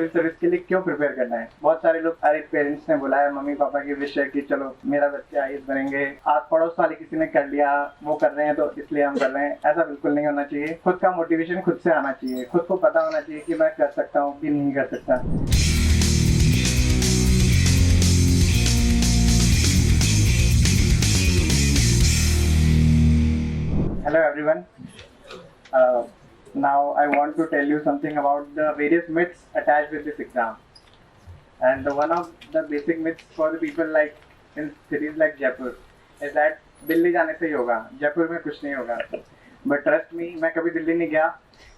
Civil service के लिए क्यों प्रिपेयर करना है। बहुत सारे लोग, अरे पेरेंट्स ने बुलाया, मम्मी पापा की विश है कि चलो मेरा बच्चे आईएएस बनेंगे, आस पड़ोस वाले किसी ने कर लिया, वो कर रहे हैं तो इसलिए हम कर रहे हैं। ऐसा बिल्कुल नहीं होना चाहिए। खुद का मोटिवेशन खुद से आना चाहिए। खुद को पता होना चाहिए कि मैं कर सकता हूँ कि नहीं कर सकता। Hello everyone. Now I want to tell you something about the various myths attached with this exam. And one of the basic myths for the people like in cities like Jaipur is that Delhi जाने से ही होगा, जयपुर में कुछ नहीं होगा। But trust me, मैं कभी दिल्ली नहीं गया।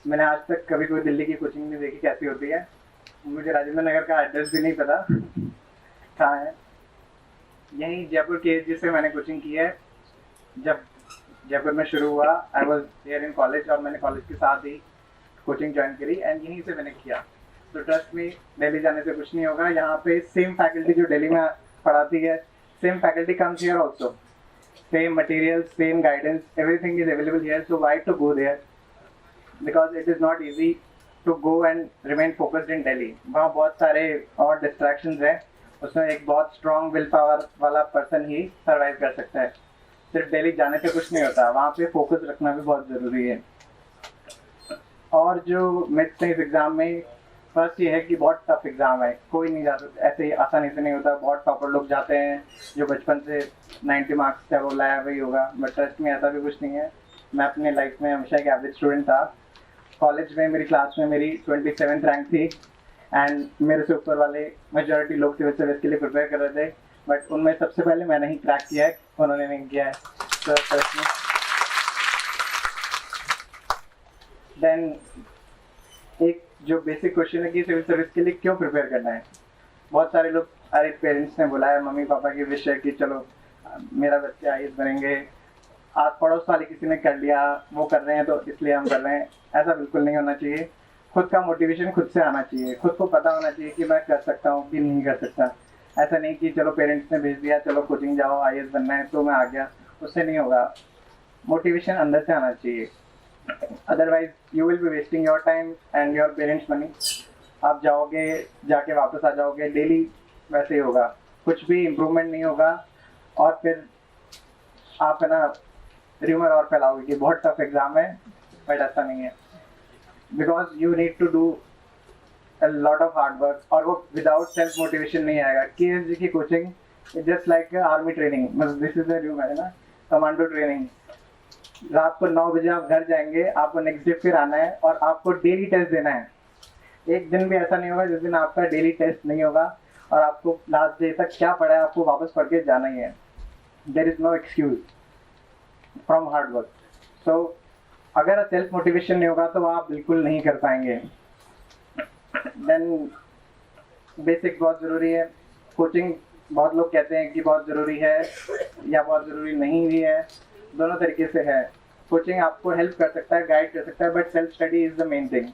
मैंने आज तक कभी कोई दिल्ली की कोचिंग नहीं देखी कैसी होती है। मुझे राजेंद्र नगर का एड्रेस भी नहीं पता कहाँ है। यहीं जयपुर के जिससे मैंने कोचिंग की है। जब जयपुर में शुरू हुआ, I was here in college, और मैंने कॉलेज के साथ ही कोचिंग ज्वाइन करी एंड यहीं से मैंने किया। तो ट्रस्ट मी, दिल्ली जाने से कुछ नहीं होगा। यहाँ पे सेम फैकल्टी जो दिल्ली में पढ़ाती है, same faculty comes here also, same material, same guidance, everything is available here. So why to go there, because it is not easy to go and remain focused in Delhi. वहाँ बहुत सारे और distractions हैं। उसमें एक बहुत स्ट्रॉन्ग विल पावर वाला person ही सर्वाइव कर सकता है। सिर्फ दिल्ली जाने से कुछ नहीं होता, वहाँ पे फोकस रखना भी बहुत ज़रूरी है। और जो मिथ्स हैं इस एग्ज़ाम में, फर्स्ट ये है कि बहुत टफ एग्ज़ाम है, कोई नहीं जा सकता, ऐसे ही आसानी से नहीं होता। बहुत टॉपर लोग जाते हैं जो बचपन से 90 मार्क्स से वो लाया वही होगा। बट ट्रस्ट में ऐसा भी कुछ नहीं है। मैं अपने लाइफ में हमेशा एक एवरेज स्टूडेंट था। कॉलेज में मेरी क्लास में मेरी 27th रैंक थी एंड मेरे से ऊपर वाले मेजॉरिटी लोग सिविल सर्विस के लिए प्रिपेयर कर रहे थे। बट उनमें सबसे पहले मैंने ही क्रैक किया है, उन्होंने नहीं किया है। तो देन एक जो बेसिक क्वेश्चन है कि सिविल सर्विस के लिए क्यों प्रिपेयर करना है। बहुत सारे लोग, अरे पेरेंट्स ने बुलाया, मम्मी पापा की विश है कि चलो मेरा बच्चे आईएएस बनेंगे, आस पड़ोस वाले किसी ने कर लिया, वो कर रहे हैं तो इसलिए हम कर रहे हैं। ऐसा बिल्कुल नहीं होना चाहिए। खुद का मोटिवेशन खुद से आना चाहिए। खुद को पता होना चाहिए कि मैं कर सकता हूँ कि नहीं कर सकता। ऐसा नहीं कि चलो पेरेंट्स ने भेज दिया, चलो कोचिंग जाओ, आईएएस बनना है तो मैं आ गया, उससे नहीं होगा। मोटिवेशन अंदर से आना चाहिए। Otherwise you will be wasting your time and your parents money. आप जाओगे, जाके वापस आ जाओगे, डेली वैसे ही होगा, कुछ भी इम्प्रूवमेंट नहीं होगा। और फिर आप है ना र्यूमर और फैलाओगे कि बहुत टफ एग्जाम है, बट ऐसा नहीं है। Because you need to do a lot of hard work, और वो विदाउट सेल्फ मोटिवेशन नहीं आएगा। KSG की coaching just like army training, मतलब दिस इज है ना, कमांडो ट्रेनिंग। रात को 9 बजे आप घर जाएंगे, आपको नेक्स्ट डे फिर आना है और आपको डेली टेस्ट देना है। एक दिन भी ऐसा नहीं होगा जिस दिन आपका डेली टेस्ट नहीं होगा और आपको लास्ट डे तक क्या पढ़ा है आपको वापस पढ़ के जाना ही है। There is no excuse from hard work. So अगर सेल्फ मोटिवेशन नहीं होगा तो आप बिल्कुल नहीं कर पाएंगे। देन बेसिक बहुत ज़रूरी है। कोचिंग बहुत लोग कहते हैं कि बहुत ज़रूरी है या बहुत ज़रूरी नहीं भी है, दोनों तरीके से है। कोचिंग आपको हेल्प कर सकता है, गाइड कर सकता है, but self study is the main thing.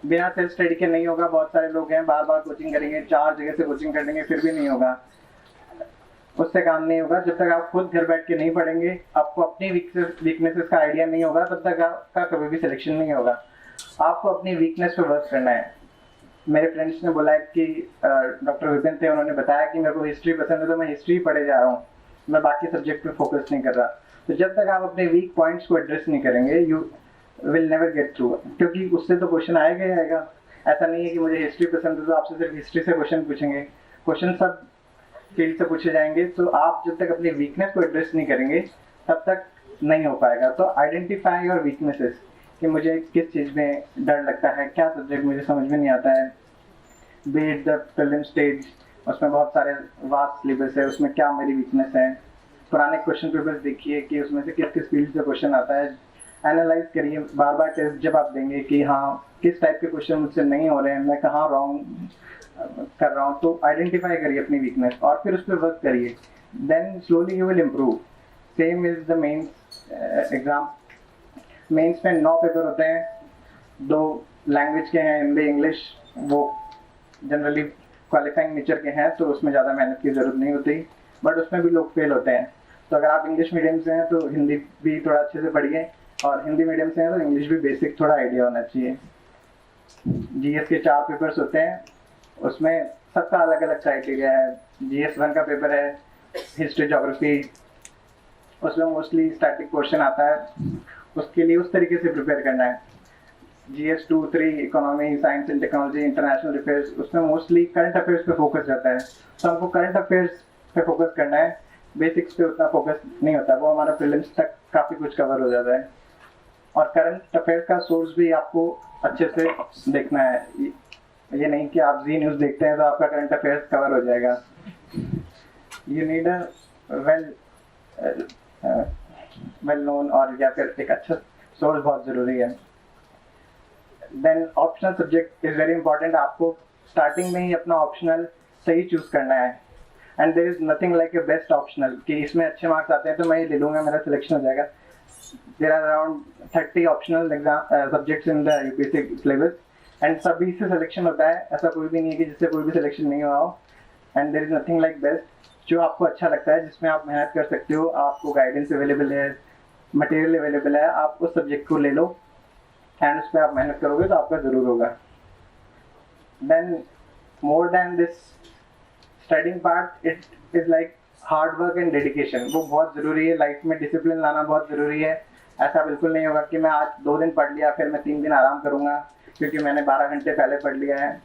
बिना सेल्फ स्टडी के नहीं होगा। बहुत सारे लोग हैं बार बार कोचिंग करेंगे, 4 जगह से कोचिंग कर लेंगे, फिर भी नहीं होगा, उससे काम नहीं होगा। जब तक आप खुद घर बैठ के नहीं पढ़ेंगे, आपको अपनी वीकनेसेस का आइडिया नहीं होगा, तब तक आपका कभी भी सिलेक्शन नहीं होगा। आपको अपनी वीकनेस पे वर्क करना है। मेरे फ्रेंड्स ने बोला कि डॉक्टर विपिन थे, उन्होंने बताया कि मेरे को हिस्ट्री पसंद है तो मैं हिस्ट्री पढ़े जा रहा हूँ, मैं बाकी सब्जेक्ट पे फोकस नहीं कर रहा। तो जब तक आप अपने वीक पॉइंट्स को एड्रेस नहीं करेंगे, you will never get through, क्योंकि उससे तो क्वेश्चन आएगा ही आएगा। ऐसा नहीं है कि मुझे हिस्ट्री पसंद है तो आपसे सिर्फ हिस्ट्री से क्वेश्चन पूछेंगे, क्वेश्चन सब फील्ड से पूछे जाएंगे। तो आप जब तक अपनी वीकनेस को एड्रेस नहीं करेंगे तब तक नहीं हो पाएगा। तो आइडेंटिफाई योर वीकनेसेस कि मुझे किस चीज़ में डर लगता है, क्या सब्जेक्ट मुझे समझ में नहीं आता है। B it the prelim stage, उसमें बहुत सारे वास्ट सिलेबस है, उसमें क्या मेरी वीकनेस है। पुराने क्वेश्चन पेपर्स देखिए कि उसमें से किस किस फील्ड से क्वेश्चन आता है, एनालाइज करिए। बार बार टेस्ट जब आप देंगे कि हाँ किस टाइप के क्वेश्चन मुझसे नहीं हो रहे हैं, मैं कहाँ रॉन्ग कर रहा हूँ, तो आइडेंटिफाई करिए अपनी वीकनेस और फिर उस पर वर्क करिए। Then slowly you will improve. Same is the mains exam. Mains में 9 पेपर होते हैं, 2 लैंग्वेज के हैं, हिंदी इंग्लिश। वो जनरली क्वालिफाइंग नेचर के हैं तो उसमें ज़्यादा मेहनत की ज़रूरत नहीं होती, बट उसमें भी लोग फेल होते हैं। तो अगर आप इंग्लिश मीडियम से हैं तो हिंदी भी थोड़ा अच्छे से पढ़िए, और हिंदी मीडियम से हैं तो इंग्लिश भी बेसिक थोड़ा आइडिया होना चाहिए। जीएस के 4 पेपर्स होते हैं, उसमें सबका अलग अलग क्राइटेरिया है। जीएस 1 का पेपर है हिस्ट्री ज्योग्राफी, उसमें मोस्टली स्टैटिक क्वेश्चन आता है, उसके लिए उस तरीके से प्रिपेयर करना है। GS 2, 3 economy, science and technology, international affairs, उसमें मोस्टली करंट अफेयर्स पे फोकस रहता है, तो हमको करंट अफेयर्स पे फोकस करना है, बेसिक्स पे उतना फोकस नहीं होता, वो हमारा प्रीलिम्स तक काफ़ी कुछ कवर हो जाता है। और करंट अफेयर्स का सोर्स भी आपको अच्छे से देखना है, ये नहीं कि आप जी न्यूज़ देखते हैं तो आपका करंट अफेयर्स कवर हो जाएगा। You need a well known और या फिर एक अच्छा सोर्स बहुत ज़रूरी है। Then optional subject is very important, आपको स्टार्टिंग में ही अपना ऑप्शनल सही चूज़ करना है। And there is nothing like a best optional कि इसमें अच्छे मार्क्स आते हैं तो मैं ये ले लूँगा, मेरा सिलेक्शन हो जाएगा। There are around 30 optional exam subjects in the UPSC syllabus, and सभी से सिलेक्शन होता है, ऐसा कोई भी नहीं है कि जिससे कोई भी सिलेक्शन नहीं हुआ हो। And there is nothing like best, जो आपको अच्छा लगता है, जिसमें आप मेहनत कर सकते हो, आपको गाइडेंस अवेलेबल है, मटेरियल अवेलेबल है, आप उस सब्जेक्ट को ले लो एंड उस पर आप मेहनत करोगे तो आपका ज़रूर होगा। Then more than this studying part, it is like hard work and dedication, वो बहुत ज़रूरी है। लाइफ में डिसिप्लिन लाना बहुत ज़रूरी है। ऐसा बिल्कुल नहीं होगा कि मैं आज 2 दिन पढ़ लिया फिर मैं 3 दिन आराम करूँगा क्योंकि मैंने 12 घंटे पहले पढ़ लिया है,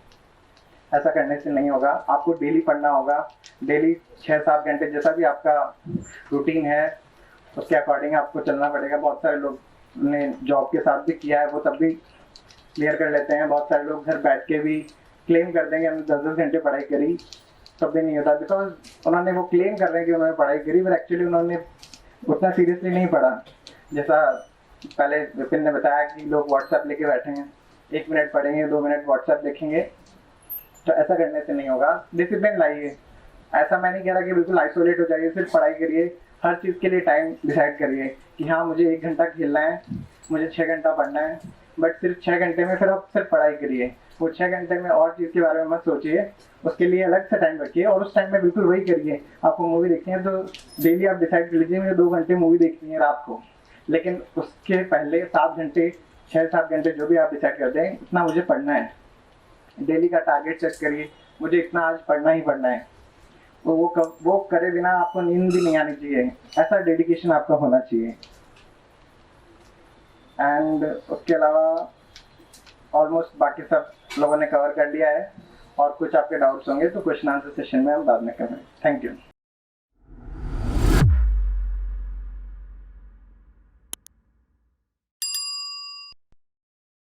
ऐसा करने से नहीं होगा। आपको डेली पढ़ना होगा, डेली 6-7 घंटे, जैसा भी आपका रूटीन है उसके अकॉर्डिंग आपको चलना पड़ेगा। बहुत सारे लोग ने जॉब के साथ भी किया है, वो तब भी क्लियर कर लेते हैं। बहुत सारे लोग घर बैठ के भी क्लेम कर देंगे हमने 10-10 घंटे पढ़ाई करी, तब भी नहीं होता, बिकॉज उन्होंने वो क्लेम कर रहे हैं कि उन्होंने पढ़ाई करी, पर एक्चुअली उन्होंने उतना सीरियसली नहीं पढ़ा। जैसा पहले विपिन ने बताया कि लोग व्हाट्सएप लेके बैठे हैं, 1 मिनट पढ़ेंगे, 2 मिनट व्हाट्सएप देखेंगे, तो ऐसा करने से नहीं होगा। डिसिप्लिन लाइए, ऐसा मैं नहीं कह रहा कि बिल्कुल आइसोलेट हो जाइए, सिर्फ पढ़ाई करिए, हर चीज़ के लिए टाइम डिसाइड करिए कि हाँ मुझे 1 घंटा खेलना है, मुझे 6 घंटा पढ़ना है, बट सिर्फ 6 घंटे में फिर आप सिर्फ पढ़ाई करिए। वो 6 घंटे में और चीज़ के बारे में मत सोचिए, उसके लिए अलग से टाइम रखिए और उस टाइम में बिल्कुल वही करिए। आपको मूवी देखनी है तो डेली आप डिसाइड कर लीजिए मुझे 2 घंटे मूवी देखनी है रात को, लेकिन उसके पहले 7 घंटे 6-7 घंटे जो भी आप डिसाइड करते हैं इतना मुझे पढ़ना है। डेली का टारगेट सेट करिए, मुझे इतना आज पढ़ना ही पढ़ना है। वो करे बिना आपको नींद भी नहीं आनी चाहिए, ऐसा डेडिकेशन आपका होना चाहिए। एंड उसके अलावा ऑलमोस्ट बाकी सब लोगों ने कवर कर लिया है, और कुछ आपके डाउट्स होंगे तो क्वेश्चन आंसर सेशन में हम बाद में करेंगे। Thank you.